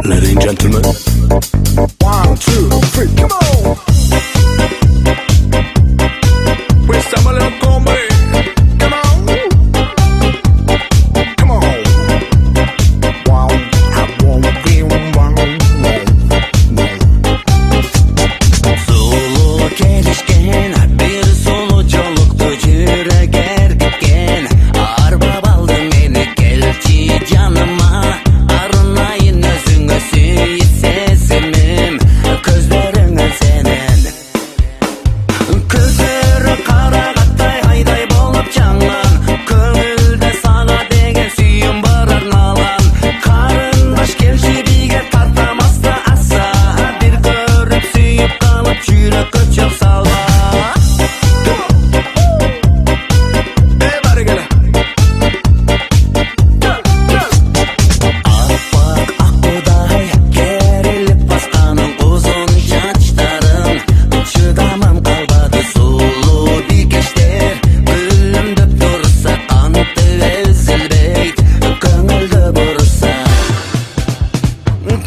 Ladies and gentlemen, 1, 2, 3, come on! Questa me la come, come on! Come on! Wow, I won't be one. Sulu kelishken, bir sulu joluktu yürek erkitken. Arbab aldı meni kelchi janıma. Arınayın özüngө sүйүп сезимим, көздөрүңө сенен. Көздөрү карагаттай айдай болуп жаңган. Көңүлдө сага деген сүйүм бар арналан. Карындаш келши биге тартамаста аса. Бир көрүп сүйүп калып жүрөккө чок салба.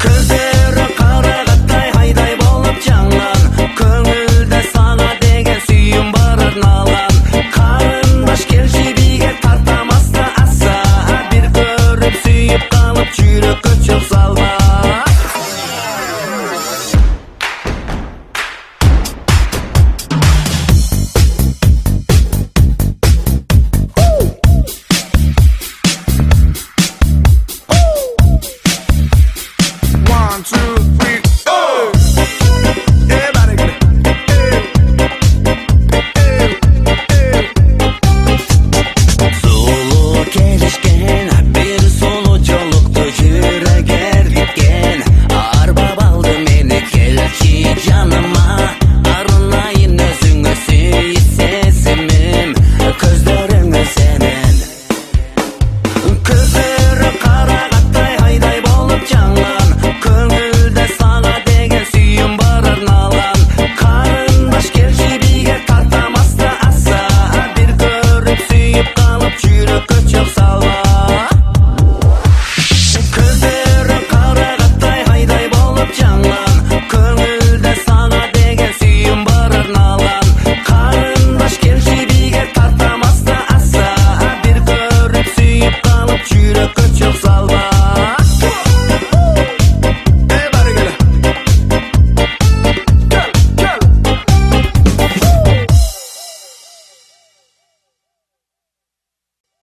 Көздөрү карагаттай айдай болуп жаңган. Көңүлдө сага деген сүйүм бар арналан. Карындаш келши биге тартамаста аса. Бир көрүп сүйүп калып жүрөккө чок салба. Көздөрү карагаттай айдай болуп жаңган. Көңүлдө сага деген сүйүм бар арналан. Карындаш келши биге тартамаста аса. Бир көрүп сүйүп калып жүрөккө чок салба.